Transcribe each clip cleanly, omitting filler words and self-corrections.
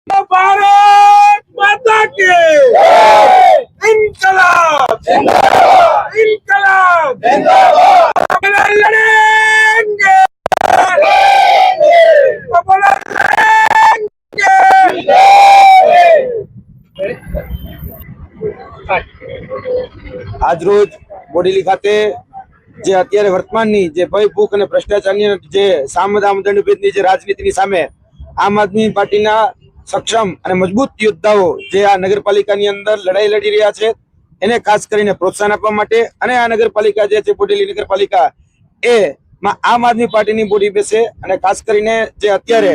भारत माता के इनकलाब इनकलाब लड़ेंगे आज रोज बोडेली खाते જે અત્યારે વર્તમાનની જે ભય ભૂખ અને ભ્રષ્ટાચારની જે સામદામદંડભેદની જે રાજનીતિની સામે આમ આદમી પાર્ટીના સક્ષમ અને મજબૂત યોદ્ધાઓ જે આ નગરપાલિકાની અંદર લડાઈ લડી રહ્યા છે એને ખાસ કરીને પ્રોત્સાહન આપવા માટે અને આ નગરપાલિકા જે છે બોડેલી નગરપાલિકા એ આમ આદમી પાર્ટીની બોડી બેસે અને ખાસ કરીને જે અત્યારે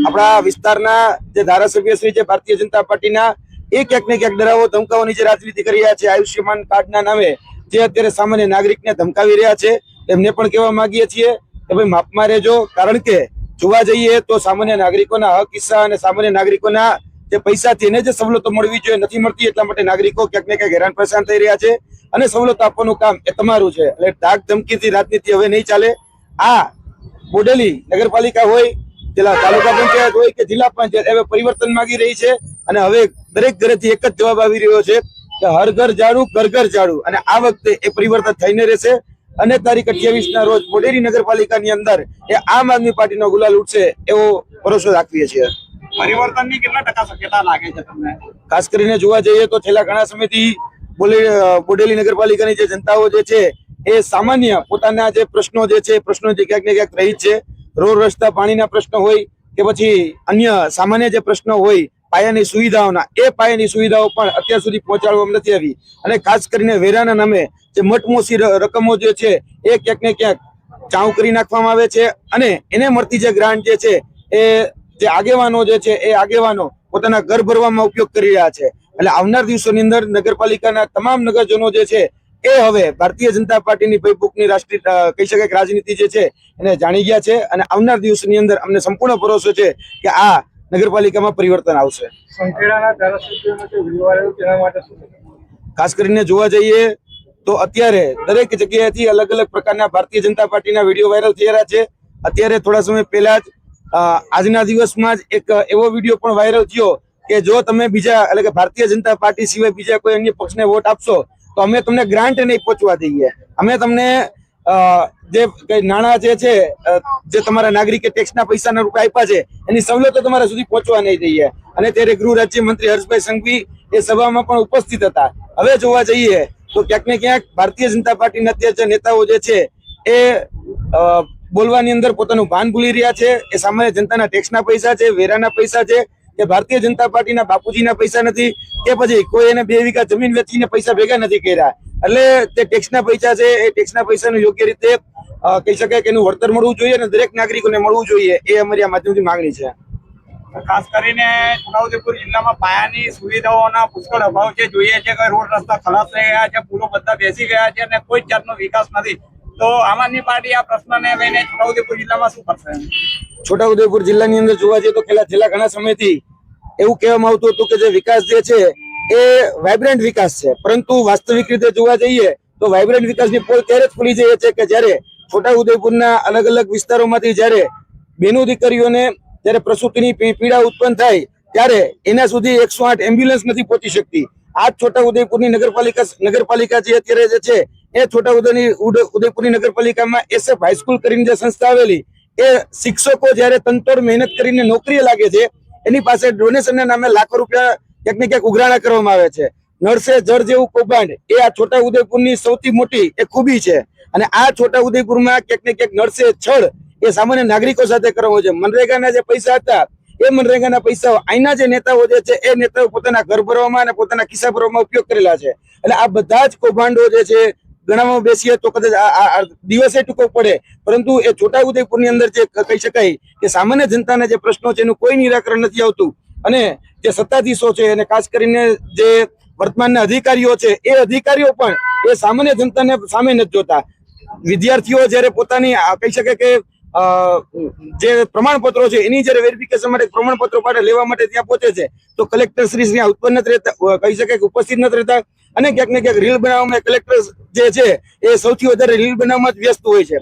આપણા વિસ્તારના જે ધારાસભ્ય શ્રી છે ભારતીય જનતા પાર્ટીના એ ક્યાંક ને ક્યાંક ડરાવો ધમકાવવાની જે રાજનીતિ કરી રહ્યા છે આયુષ્યમાન કાર્ડના નામે જે અત્યારે સામાન્ય નાગરિકને ધમકાવી રહ્યા છે એમને પણ કહેવા માંગીએ છીએ કે ભાઈ માપમાં રહેજો, કારણ કે જોવા જઈએ તો સામાન્ય નાગરિકોના હક હિસ્સા અને સામાન્ય નાગરિકોના જે પૈસાથી એને જે સવલતો મળવી જોઈએ નથી મળતી, એટલા માટે નાગરિકો ક્યાંક ને ક્યાંક હેરાન પરેશાન થઈ રહ્યા છે અને સવલતો આપવાનું કામ એ તમારું છે. એટલે ધાક ધમકીથી રાજનીતિ હવે નહીં ચાલે. આ બોડેલી નગરપાલિકા હોય, જિલ્લા તાલુકા પંચાયત હોય કે જિલ્લા પંચાયત હવે પરિવર્તન માંગી રહી છે અને હવે દરેક ઘરેથી એક જ જવાબ આવી રહ્યો છે કે હર ઘર ઝાડુ ઘર ઘર ઝાડુ. અને આ વખતે એ પરિવર્તન થઈને રહેશે અને તારીખ 28ના રોજ બોડેલી નગરપાલિકાની અંદર એ આમ આદમી પાર્ટીનો ગુલાલ ઉઠશે એવો ભરોસો રાખીએ છીએ. પરિવર્તનની કેટલા ટકા શક્યતા લાગે છે તમને? ખાસ કરીને જોવા જઈએ તો છેલ્લા ઘણા સમયથી બોડેલી નગરપાલિકાની જે જનતાઓ જે છે એ સામાન્ય પોતાના જે પ્રશ્નો જે છે પ્રશ્નો જે ક્યાંક ને ક્યાંક રહી છે, રોડ રસ્તા પાણીના પ્રશ્નો હોય કે પછી અન્ય સામાન્ય જે પ્રશ્નો હોય પાયાની સુવિધાઓના, એ પાયાની સુવિધાઓ પણ અત્યાર સુધી પહોંચાડવામાં નથી આવી. અને ખાસ કરીને વેરાના નામે જે મટમોસી રકમો જે છે એ ક્યાંક ને ક્યાંક ચાઉ કરી નાખવામાં આવે છે અને એને મળતી જે ગ્રાન્ટ જે છે એ જે આગેવાનો જે છે એ આગેવાનો પોતાના ઘર ભરવામાં ઉપયોગ કરી રહ્યા છે. એટલે આવનાર દિવસોની અંદર નગરપાલિકાના તમામ નગરજનો જે છે એ હવે ભારતીય જનતા પાર્ટીની ભયભૂખની રાષ્ટ્રીય કહી શકાય રાજનીતિ જે છે એને જાણી ગયા છે અને આવનાર દિવસોની અંદર અમને સંપૂર્ણ ભરોસો છે કે આ નગરપાલિકામાં પરિવર્તન આવશે. ખાસ કરીને જોવા જઈએ તો અત્યારે દરેક જગ્યાએથી અલગ અલગ પ્રકારના ભારતીય જનતા પાર્ટીના વિડીયો વાયરલ થઈ રહ્યા છે. અત્યારે થોડા સમય પહેલા જ આજના દિવસમાં જ એક એવો વિડીયો પણ વાયરલ થયો કે જો તમે બીજા એટલે કે ભારતીય જનતા પાર્ટી સિવાય બીજા કોઈ અન્ય પક્ષને વોટ આપશો તો અમે તમને ગ્રાન્ટ નહીં પહોંચવા દઈએ, અમે તમને જે કઈ નાણાં જે છે જે તમારા નાગરિકે ટેક્સના પૈસાના રૂપિયા આપ્યા છે એની સવલતો તમારા સુધી પહોંચવા નહીં દઈએ. અને ત્યારે ગૃહ રાજ્યમંત્રી હર્ષભાઈ સંઘવી એ સભામાં પણ ઉપસ્થિત હતા. હવે જોવા જઈએ તો ક્યાંક ને ક્યાંક ભારતીય જનતા પાર્ટીના અત્યારે નેતાઓ જે છે એ બોલવાની અંદર પોતાનું ભાન ભૂલી રહ્યા છે. એ સામાન્ય જનતાના ટેક્સના પૈસા છે, વેરાના પૈસા છે કે ભારતીય જનતા પાર્ટીના બાપુજીના પૈસા નથી કે પછી કોઈ એને 2 વીઘા જમીન વેચીને પૈસા ભેગા નથી કર્યા. એટલે તે ટેક્સના પૈસા છે એ ટેક્સના પૈસાનું યોગ્ય રીતે કહી શકાય કે એનું વળતર મળવું જોઈએ અને દરેક નાગરિકોને મળવું જોઈએ, એ અમારી આ માધ્યમથી માંગણી છે. ખાસ કરીને છોટાઉદેપુર જિલ્લામાં પાયાની સુવિધાઓના પુષ્કળ અભાવ છે. જોઈએ છે કે રોડ રસ્તા ખલાસ થઈ ગયા છે, પુલો બધા બેસી ગયા છે અને કોઈ જાતનો વિકાસ નથી. તો આમ આદમી પાર્ટી આ પ્રશ્નને લઈને છોટાઉદેપુર જિલ્લામાં શું કરશે? છોટાઉદેપુર જિલ્લાની અંદર જોવા જઈએ તો છેલ્લા ઘણા સમયથી એવું કહેવામાં આવતું હતું કે જે વિકાસ જે છે એ વાઇબ્રન્ટ વિકાસ છે, પરંતુ વાસ્તવિક રીતે જોવા જઈએ તો વાઇબ્રન્ટ વિકાસની પોલ ત્યારે જ ખુલી જાય છે કે જ્યારે છોટાઉદેપુરના અલગ અલગ વિસ્તારોમાંથી જ્યારે બેનો દીકરીઓને જ્યારે પ્રસૂતિની પીડા ઉત્પન્ન થાય ત્યારે એના સુધી 108 એમ્બ્યુલન્સ નથી પહોંચી શકતી. આ છોટાઉદેપુરની નગરપાલિકા જે અત્યારે જે છે એ છોટાઉદેપુરની નગરપાલિકામાં SF હાઈસ્કૂલ કરીને જે સંસ્થા આવેલી, એ શિક્ષકો જ્યારે તનતોડ મહેનત કરીને નોકરીએ લાગે છે એની પાસે ડોનેશનના નામે લાખો રૂપિયા ક્યાંક ને ક્યાંક ઉઘરાણા કરવામાં આવે છે. નળ સે જળ જેવું કૌભાંડ એ આ છોટાઉદેપુરની સૌથી મોટી એ ખૂબી છે. અને આ છોટાઉદેપુરમાં ક્યાંક ને ક્યાંક નળ સે છળ એ સામાન્ય નાગરિકો સાથે કરવામાં છે. મનરેગાના જે પૈસા હતા એ મનરેગાના પૈસાઓ અહીંના જે નેતાઓ જે છે એ નેતાઓ પોતાના ઘર ભરવામાં અને પોતાના ખિસ્સા ભરવામાં ઉપયોગ કરેલા છે. એટલે આ બધા જ કૌભાંડો જે છે ગણાવવા બેસીએ તો કદાચ દિવસે ટૂંકો પડે, પરંતુ એ છોટાઉદેપુરની અંદર જે કહી શકાય કે સામાન્ય જનતાના જે પ્રશ્નો છે એનું કોઈ નિરાકરણ નથી આવતું. અને જે સત્તાધીશો છે અને ખાસ કરીને જે વર્તમાનના અધિકારીઓ છે એ અધિકારીઓ પણ એ સામાન્ય જનતાને સામે નથી જોતા. વિદ્યાર્થીઓ જયારે પોતાની કહી શકે કે જે પ્રમાણપત્રો છે એની જયારે વેરિફિકેશન માટે પ્રમાણપત્રો માટે લેવા માટે ત્યાં પહોંચે છે તો કલેક્ટર શ્રી ત્યાં ઉત્પન્ન નથી રહેતા, કહી શકાય કે ઉપસ્થિત નથી રહેતા. અને ક્યાંક ને ક્યાંક રીલ બનાવવામાં કલેક્ટર જે છે એ સૌથી વધારે રીલ બનાવવામાં જ વ્યસ્ત હોય છે,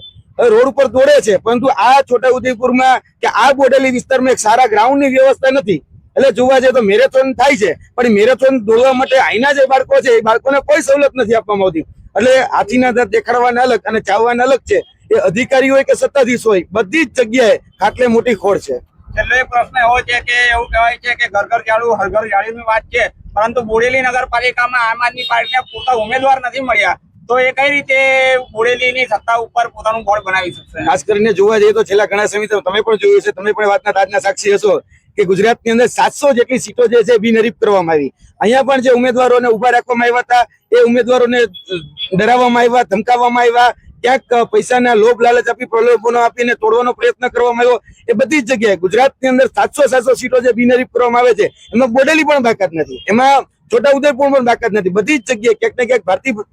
રોડ ઉપર દોડે છે. પરંતુ આ છોટાઉદેપુરમાં કે આ બોડેલી વિસ્તારમાં એક સારા ગ્રાઉન્ડની વ્યવસ્થા નથી. એટલે જોવા જઈએ તો મેરેથોન થાય છે, પણ મેરેથોન દોડવા માટે અહીંના જે બાળકો છે એ બાળકોને કોઈ સવલત નથી આપવામાં આવતી. એટલે હાથીના દાંત દેખાડવાના અલગ અને ચાવવાના અલગ છે. એ અધિકારી હોય કે સત્તાધીશ હોય, બધી જ જગ્યાએ ખાટલે મોટી ખોડ છે. છેલ્લો એક પ્રશ્ન એવો છે કે એવું કહેવાય છે કે ઘર ઘર ઝાડુ હર ઘર ઝાડુની વાત છે, પરંતુ બોડેલી નગરપાલિકામાં આમ આદમી પાર્ટીને પૂરતા ઉમેદવાર નથી મળ્યા, તો એ કઈ રીતે બોડેલીની સત્તા ઉપર પોતાનું બોર્ડ બનાવી શકશે? ખાસ કરીને જોવા જઈએ તો છેલ્લા ઘણા સમયથી તમે પણ જોયું છે, તમે પણ વાતના તાજના સાક્ષી હશો કે ગુજરાતની અંદર 700 જેટલી સીટો જે છે બિનહરીફ કરવામાં આવી. અહીંયા પણ જે ઉમેદવારોને ઉભા રાખવામાં આવ્યા હતા એ ઉમેદવારોને ડરાવવામાં આવ્યા, ધમકાવવામાં આવ્યા, ક્યાંક પૈસાના લોભ લાલચ આપી પ્રલોભનો આપીને તોડવાનો પ્રયત્ન કરવામાં આવ્યો. એ બધી જ જગ્યાએ ગુજરાતની અંદર 700 સીટો જે બિનહરીફ કરવામાં આવે છે એમાં બોડેલી પણ બાકાત નથી, એમાં છોટાઉદેપુર પણ બાકાત નથી. બધી જ જગ્યાએ ક્યાંક ને ક્યાંક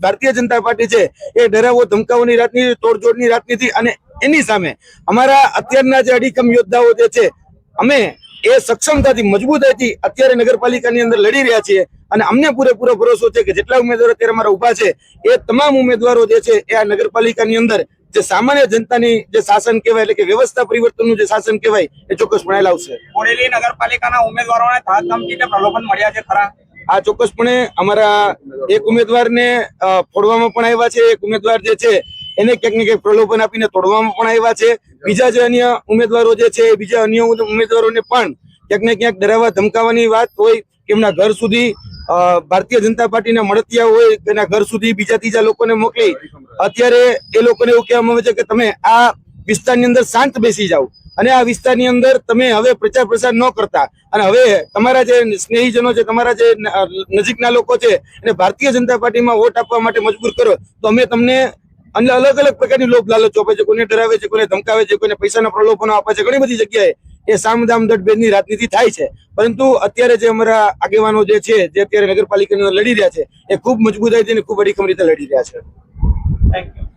ભારતીય જનતા પાર્ટી છે એ ડરાવો ધમકાવવાની રાજનીતિ, તોડજોડની રાજનીતિ, અને એની સામે અમારા અત્યારના જે અડીખમ યોદ્ધાઓ જે છે અમે એ સક્ષમતાથી મજબૂતાઈથી અત્યારે નગરપાલિકાની અંદર લડી રહ્યા છીએ. અને અમને પૂરેપૂરો ભરોસો છે કે જેટલા ઉમેદવારો અત્યારે અમારા ઉભા છે એ તમામ ઉમેદવારો જે છે એ આ નગરપાલિકાની અંદર જે સામાન્ય જનતાની જે શાસન કહેવાય, એટલે કે વ્યવસ્થા પરિવર્તનનું જે શાસન કહેવાય, એ ચોક્કસપણે લાવશે. બોડેલી નગરપાલિકાના ઉમેદવારોને ધાક ધમકી કે પ્રલોભન મળ્યા છે ખરા? આ ચોક્કસપણે અમારા એક ઉમેદવારને ફોડવામાં પણ આવ્યા છે, એક ઉમેદવાર જે છે એને ક્યાંક ને ક્યાંક પ્રલોભન આપીને તોડવામાં પણ આવ્યા છે. બીજા જે અન્ય ઉમેદવારો જે છે બીજા અન્ય ઉમેદવારોને પણ ક્યાંક ને ક્યાંક ડરાવવા ધમકાવવાની વાત હોય કે એમના ઘર સુધી ભારતીય જનતા પાર્ટીના મળતિયા હોય એના ઘર સુધી બીજા ત્રીજા લોકોને મોકલી અત્યારે એ લોકોને એવું કહેવામાં આવે છે કે તમે આ વિસ્તારની અંદર શાંત બેસી જાઓ અને આ વિસ્તારની અંદર તમે હવે પ્રચાર પ્રસાર ન કરતા, અને હવે તમારા જે સ્નેહીજનો છે, તમારા જે નજીકના લોકો છે એને ભારતીય જનતા પાર્ટીમાં વોટ આપવા માટે મજબૂર કરો, તો અમે તમને અલગ અલગ પ્રકારની લોભ લાલચો આપે છે, કોઈને ડરાવે છે, કોઈને ધમકાવે છે, કોઈને પૈસાના પ્રલોભનો આપે છે. ઘણી બધી જગ્યાએ એ સામદામ દંડભેદની રાજનીતિ થાય છે. પરંતુ અત્યારે જે અમારા આગેવાનો જે છે જે અત્યારે નગરપાલિકાની અંદર લડી રહ્યા છે એ ખૂબ મજબૂતાઈથી અને ખૂબ અડીખમ રીતે લડી રહ્યા છે. Thank you.